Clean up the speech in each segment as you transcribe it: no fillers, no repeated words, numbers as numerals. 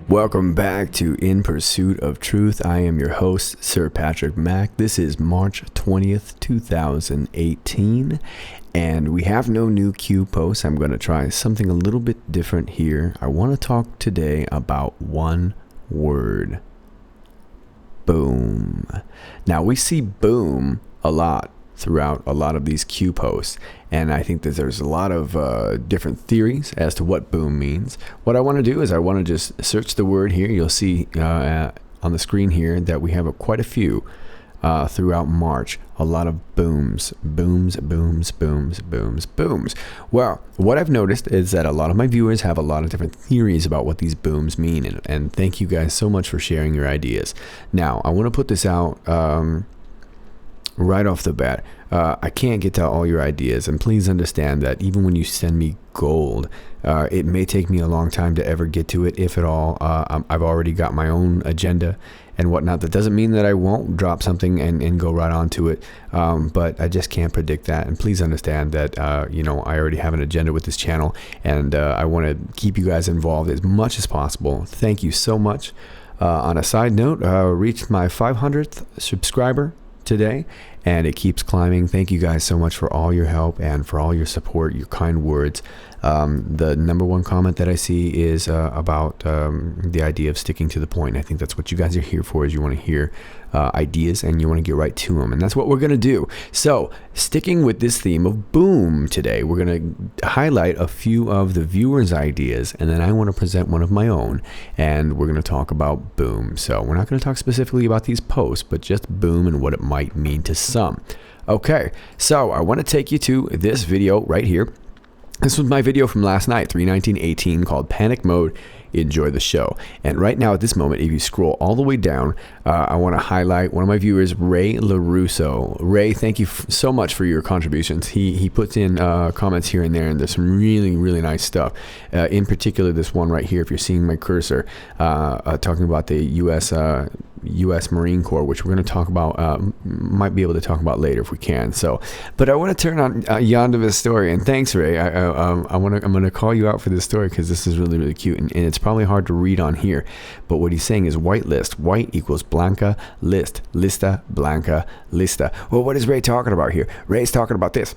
Welcome back to In Pursuit of Truth. I am your host, Sir Patrick Mack. This is March 20th, 2018, and we have no new Q posts. I'm going to try something a little bit different here. I want to talk today about one word: boom. Now, we see boom a lot throughout a lot of these Q posts, and I think that there's a lot of different theories as to what boom means. What I want to do is I want to just search the word here. You'll see on the screen here that we have quite a few throughout March. A lot of booms. Well, what I've noticed is that a lot of my viewers have a lot of different theories about what these booms mean, and thank you guys so much for sharing your ideas. Now, I want to put this out right off the bat. I can't get to all your ideas, and please understand that even when you send me gold, it may take me a long time to ever get to it, if at all. I've already got my own agenda and whatnot. That doesn't mean that I won't drop something and go right onto it, but I just can't predict that. And please understand that I already have an agenda with this channel, and I want to keep you guys involved as much as possible. Thank you so much. On a side note, reached my 500th subscriber today, and it keeps climbing. Thank you guys so much for all your help and for all your support, your kind words. The number one comment that I see is about the idea of sticking to the point. I think that's what you guys are here for, is you want to hear ideas and you want to get right to them, and that's what we're going to do. So, sticking with this theme of boom today, we're going to highlight a few of the viewers' ideas, and then I want to present one of my own, and we're going to talk about boom. So we're not going to talk specifically about these posts, but just boom and what it might mean to some. Okay, so I want to take you to this video right here. This was my video from last night, 3/19/18, called Panic Mode. Enjoy the show. And right now at this moment, if you scroll all the way down, I want to highlight one of my viewers, Ray LaRusso. Ray, thank you so much for your contributions. He puts in comments here and there, and there's some really nice stuff. In particular, this one right here, if you're seeing my cursor, talking about the U.S. Marine Corps, which we're going to talk about, might be able to talk about later if we can. So, but I want to turn on Yondava's story, and thanks, Ray. I'm going to call you out for this story because this is really cute, and it's probably hard to read on here. But what he's saying is white list. White equals blanca list. Lista blanca lista. Well, what is Ray talking about here? Ray's talking about this.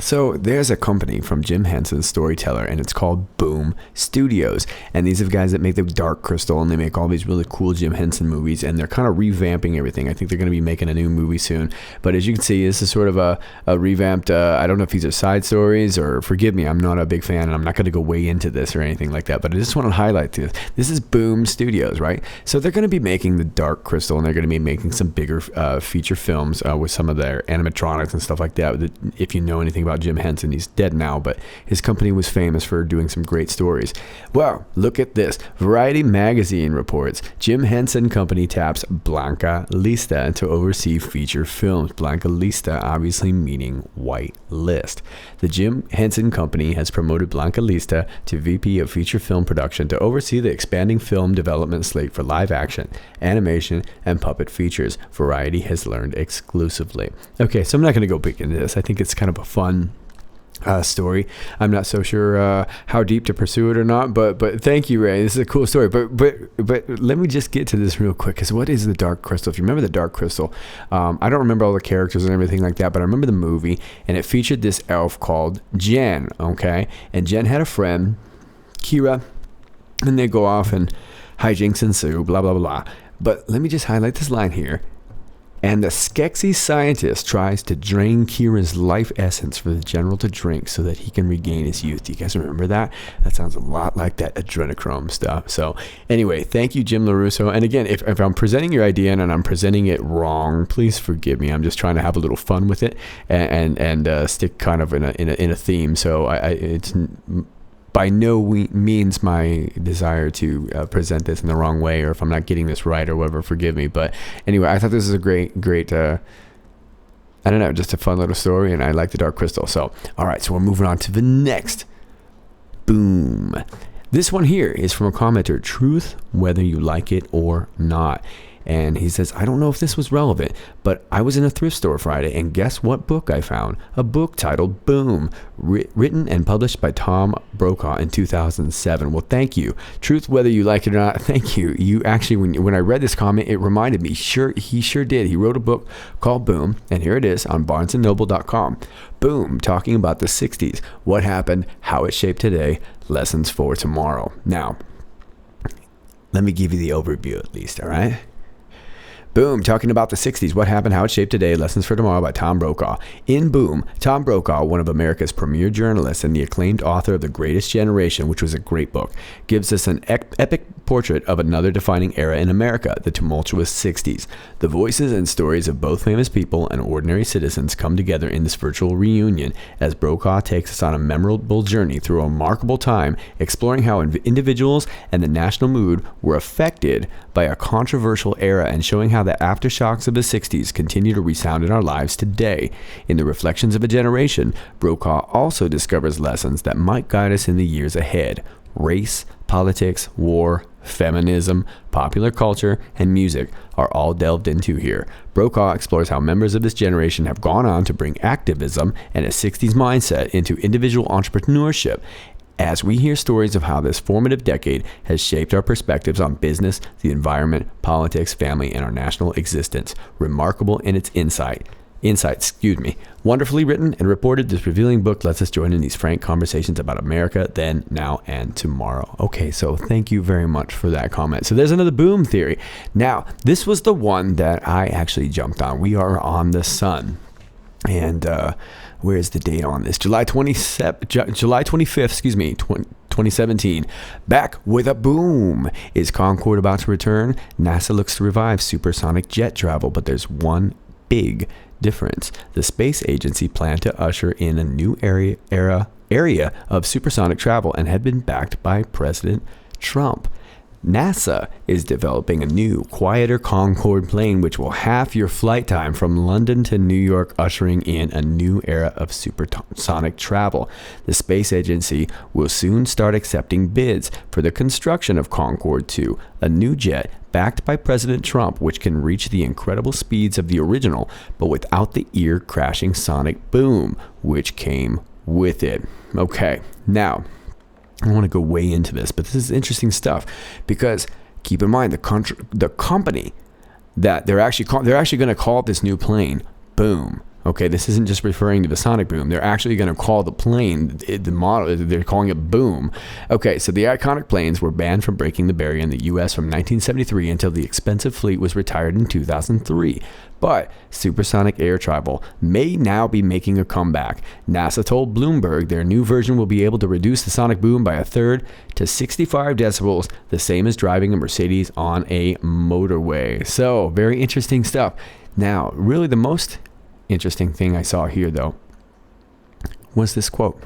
So there's a company from Jim Henson's Storyteller, and it's called Boom Studios, and these are guys that make the Dark Crystal, and they make all these really cool Jim Henson movies, and they're kind of revamping everything. I think they're going to be making a new movie soon, but as you can see, this is sort of a revamped, I don't know if these are side stories, or forgive me, I'm not a big fan, and I'm not going to go way into this or anything like that, but I just want to highlight this. This is Boom Studios, right? So they're going to be making the Dark Crystal, and they're going to be making some bigger feature films with some of their animatronics and stuff like that. If you know anything about Jim Henson, he's dead now, but his company was famous for doing some great stories. Well, look at this. Variety magazine reports Jim Henson Company taps Blanca Lista to oversee feature films. Blanca Lista obviously meaning white list. The Jim Henson Company has promoted Blanca Lista to VP of feature film production to oversee the expanding film development slate for live action, animation, and puppet features, Variety has learned exclusively. Okay, so I'm not going to go big into this. I think it's kind of a fun story. I'm not so sure how deep to pursue it or not, but thank you, Ray. This is a cool story. But let me just get to this real quick, because what is the Dark Crystal? If you remember the Dark Crystal, I don't remember all the characters and everything like that, but I remember the movie, and it featured this elf called Jen, okay? And Jen had a friend, Kira, and they go off and hijinks ensue, blah, blah, blah. But let me just highlight this line here. And the Skeksis scientist tries to drain Kira's life essence for the general to drink so that he can regain his youth. Do you guys remember that? That sounds a lot like that adrenochrome stuff. So anyway, thank you, Jim LaRusso. And again, if I'm presenting your idea and I'm presenting it wrong, please forgive me. I'm just trying to have a little fun with it and stick kind of in a theme. So it's by no means my desire to present this in the wrong way, or if I'm not getting this right or whatever, forgive me. But anyway, I thought this is a great, I don't know, just a fun little story, and I like the Dark Crystal. So, all right, so we're moving on to the next boom. This one here is from a commenter, Truth, whether you like it or not. And he says, I don't know if this was relevant, but I was in a thrift store Friday, and guess what book I found? A book titled Boom, written and published by Tom Brokaw in 2007. Well, thank you. Truth, whether you like it or not, thank you. You actually, when I read this comment, it reminded me. He sure did. He wrote a book called Boom, and here it is on barnesandnoble.com. Boom, talking about the 60s, what happened, how it shaped today, lessons for tomorrow. Now, let me give you the overview at least, all right? Boom, talking about the 60s, what happened, how it shaped today, lessons for tomorrow by Tom Brokaw. In Boom, Tom Brokaw, one of America's premier journalists and the acclaimed author of The Greatest Generation, which was a great book, gives us an epic portrait of another defining era in America, the tumultuous 60s. The voices and stories of both famous people and ordinary citizens come together in this virtual reunion as Brokaw takes us on a memorable journey through a remarkable time, exploring how individuals and the national mood were affected by a controversial era and showing how the aftershocks of the 60s continue to resound in our lives today. In the Reflections of a Generation, Brokaw also discovers lessons that might guide us in the years ahead. Race, politics, war, feminism, popular culture, and music are all delved into here. Brokaw explores how members of this generation have gone on to bring activism and a 60s mindset into individual entrepreneurship, as we hear stories of how this formative decade has shaped our perspectives on business, the environment, politics, family, and our national existence. Remarkable in its insights. Wonderfully written and reported, this revealing book lets us join in these frank conversations about America, then, now, and tomorrow. Okay, so thank you very much for that comment. So there's another Boom theory. Now, this was the one that I actually jumped on. We are on the sun. And where's the date on this? July 25th, 2017. Back with a boom. Is Concorde about to return? NASA looks to revive supersonic jet travel, but there's one big difference. The space agency planned to usher in a new area of supersonic travel and had been backed by President Trump. NASA is developing a new, quieter Concorde plane which will halve your flight time from London to New York, ushering in a new era of supersonic travel. The space agency will soon start accepting bids for the construction of Concorde 2, a new jet backed by President Trump, which can reach the incredible speeds of the original, but without the ear-crashing sonic boom, which came with it. Okay, now, I don't want to go way into this, but this is interesting stuff because keep in mind the company that they're actually going to call this new plane Boom. Okay, this isn't just referring to the sonic boom. They're actually going to call the plane, the model, they're calling it Boom. Okay, so the iconic planes were banned from breaking the barrier in the U.S. from 1973 until the expensive fleet was retired in 2003. But supersonic air travel may now be making a comeback. NASA told Bloomberg their new version will be able to reduce the sonic boom by a third to 65 decibels, the same as driving a Mercedes on a motorway. So, very interesting stuff. Now, really the most interesting thing I saw here, though, was this quote.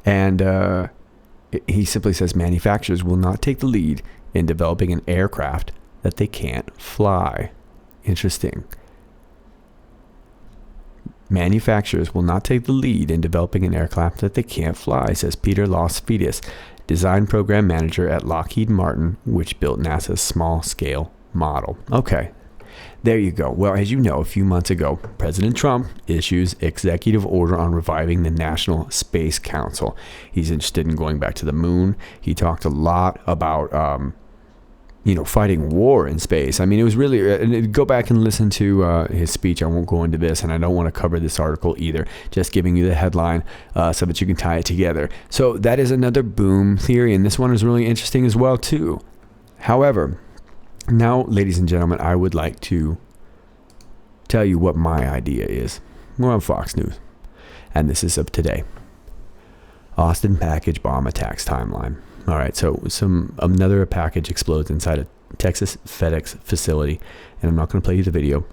And he simply says, manufacturers will not take the lead in developing an aircraft that they can't fly. Interesting. Manufacturers will not take the lead in developing an aircraft that they can't fly, says Peter Losfidis, design program manager at Lockheed Martin, which built NASA's small-scale model. Okay. There you go. Well, as you know, a few months ago, President Trump issues executive order on reviving the National Space Council. He's interested in going back to the moon. He talked a lot about, fighting war in space. I mean, it was really, go back and listen to his speech. I won't go into this, and I don't want to cover this article either. Just giving you the headline so that you can tie it together. So that is another boom theory, and this one is really interesting as well, too. However, now, ladies and gentlemen, I would like to tell you what my idea is. We're on Fox News, and this is of today. Austin package bomb attacks timeline. All right, so another package explodes inside a Texas FedEx facility, and I'm not going to play you the video.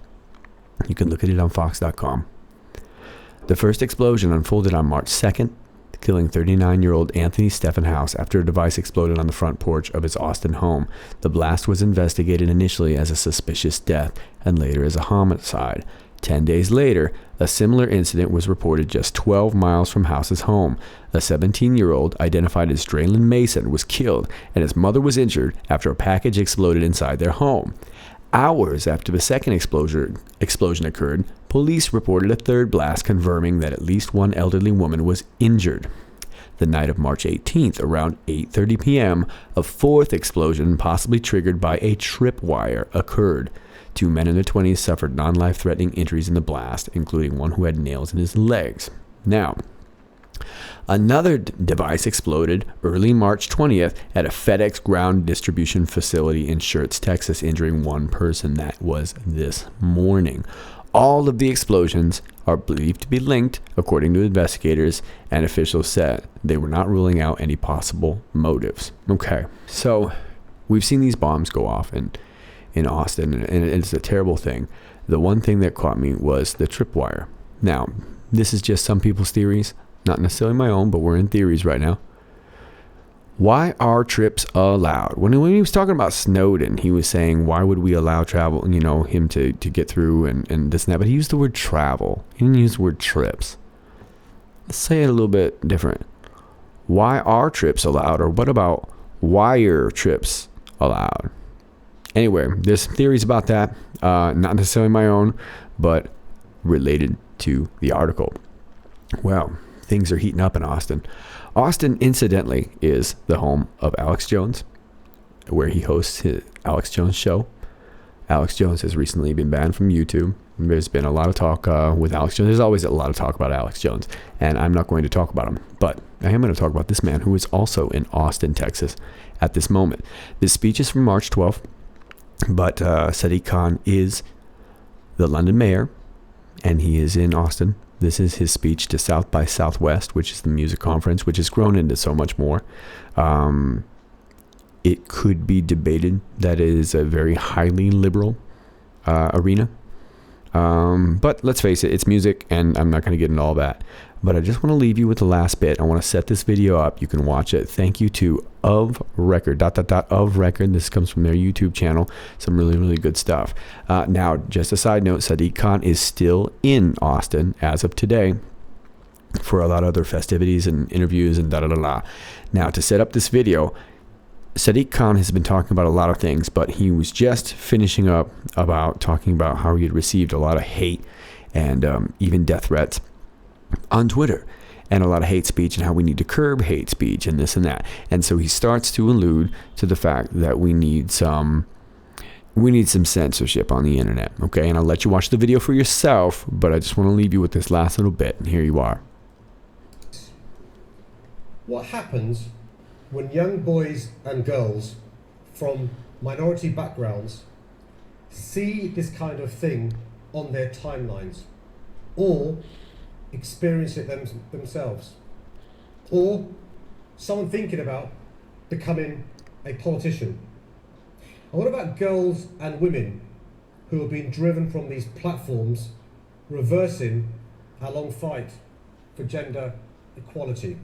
You can look at it on Fox.com. The first explosion unfolded on March 2nd, killing 39-year-old Anthony Stephenhouse after a device exploded on the front porch of his Austin home. The blast was investigated initially as a suspicious death and later as a homicide. 10 days later, a similar incident was reported just 12 miles from House's home. A 17-year-old, identified as Draylon Mason, was killed, and his mother was injured after a package exploded inside their home. Hours after the second explosion occurred, police reported a third blast, confirming that at least one elderly woman was injured. The night of March 18th, around 8:30 p.m., a fourth explosion, possibly triggered by a tripwire, occurred. 2 men in their 20s suffered non-life-threatening injuries in the blast, including one who had nails in his legs. Now, another device exploded early March 20th at a FedEx ground distribution facility in Schertz, Texas, injuring one person. That was this morning. All of the explosions are believed to be linked, according to investigators, and officials said they were not ruling out any possible motives. Okay, so we've seen these bombs go off in Austin, and it's a terrible thing. The one thing that caught me was the tripwire. Now, this is just some people's theories, not necessarily my own, but we're in theories right now. Why are trips allowed? When he was talking about Snowden, he was saying, why would we allow travel, him to get through and this and that, but he used the word travel. He didn't use the word trips. Let's say it a little bit different. Why are trips allowed? Or what about why are trips allowed? Anyway, there's some theories about that, not necessarily my own, but related to the article. Well, things are heating up in Austin. Austin, incidentally, is the home of Alex Jones, where he hosts his Alex Jones show. Alex Jones has recently been banned from YouTube. There's been a lot of talk with Alex Jones. There's always a lot of talk about Alex Jones, and I'm not going to talk about him, but I am going to talk about this man who is also in Austin, Texas at this moment. This speech is from March 12th, but Sadiq Khan is the London mayor, and he is in Austin. This is his speech to South by Southwest, which is the music conference, which has grown into so much more. It could be debated that it is a very highly liberal arena. But let's face it, it's music, and I'm not going to get into all that. But I just want to leave you with the last bit. I want to set this video up. You can watch it. Thank you to Of Record, of Record. This comes from their YouTube channel. Some really, really good stuff. Now, just a side note, Sadiq Khan is still in Austin as of today for a lot of other festivities and interviews and da-da-da-da. Now, to set up this video, Sadiq Khan has been talking about a lot of things, but he was just finishing up about talking about how he had received a lot of hate and even death threats on Twitter, and a lot of hate speech, and how we need to curb hate speech and this and that. And so he starts to allude to the fact that we need some censorship on the internet. Okay, and I'll let you watch the video for yourself, but I just want to leave you with this last little bit, and here you are. What happens when young boys and girls from minority backgrounds see this kind of thing on their timelines, or experience it themselves, or someone thinking about becoming a politician? And what about girls and women who are being driven from these platforms, reversing our long fight for gender equality?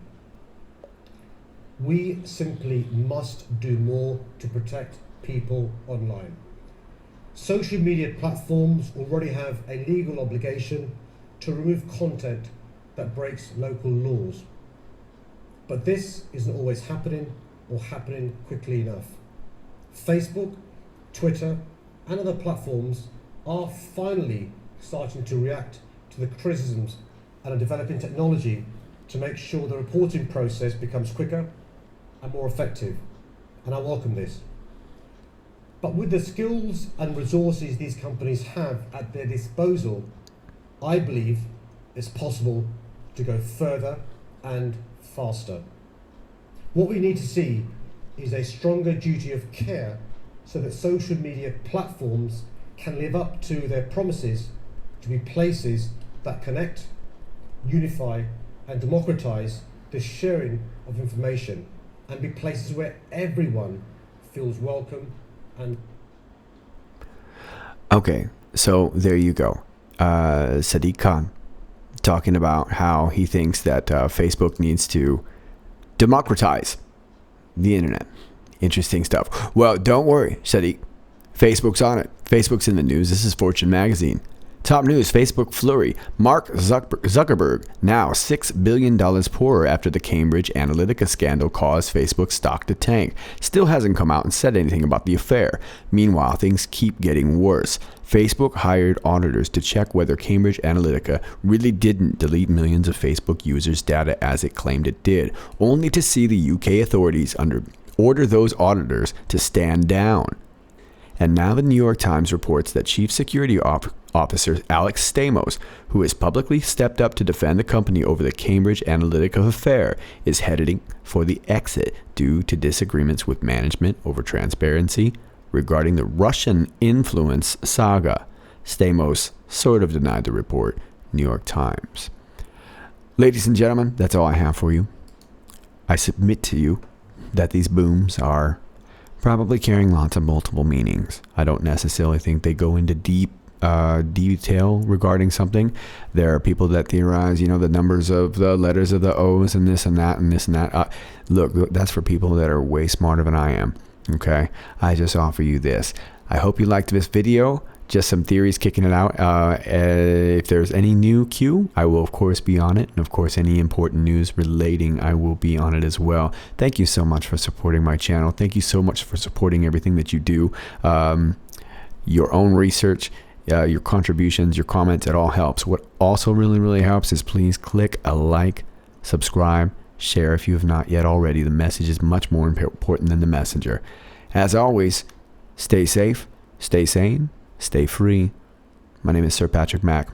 We simply must do more to protect people online. Social media platforms already have a legal obligation to remove content that breaks local laws. But this isn't always happening, or happening quickly enough. Facebook, Twitter, and other platforms are finally starting to react to the criticisms and are developing technology to make sure the reporting process becomes quicker and more effective, and I welcome this. But with the skills and resources these companies have at their disposal, I believe it's possible to go further and faster. What we need to see is a stronger duty of care so that social media platforms can live up to their promises to be places that connect, unify, and democratize the sharing of information, and be places where everyone feels welcome and... Okay, so there you go. Sadiq Khan talking about how he thinks that Facebook needs to democratize the internet. Interesting stuff. Well, don't worry, Sadiq. Facebook's on it. Facebook's in the news. This is Fortune magazine Top news, Facebook flurry. Mark Zuckerberg now $6 billion poorer after the Cambridge Analytica scandal caused Facebook stock to tank. Still hasn't come out and said anything about the affair. Meanwhile, things keep getting worse. Facebook hired auditors to check whether Cambridge Analytica really didn't delete millions of Facebook users' data as it claimed it did, only to see the UK authorities order those auditors to stand down. And now the New York Times reports that Chief Security Officer Alex Stamos, who has publicly stepped up to defend the company over the Cambridge Analytica affair, is heading for the exit due to disagreements with management over transparency regarding the Russian influence saga. Stamos sort of denied the report, New York Times. Ladies and gentlemen, that's all I have for you. I submit to you that these booms are probably carrying lots of multiple meanings. I don't necessarily think they go into deep detail regarding something. There are people that theorize, the numbers of the letters of the O's and this and that and this and that. Look, that's for people that are way smarter than I am. Okay? I just offer you this. I hope you liked this video. Just some theories kicking it out. If there's any new Q, I will of course be on it. And of course, any important news relating, I will be on it as well. Thank you so much for supporting my channel. Thank you so much for supporting everything that you do. Your own research, your contributions, your comments, it all helps. What also really, really helps is please click a like, subscribe, share if you have not yet already. The message is much more important than the messenger. As always, stay safe, stay sane, stay free. My name is Sir Patrick Mack.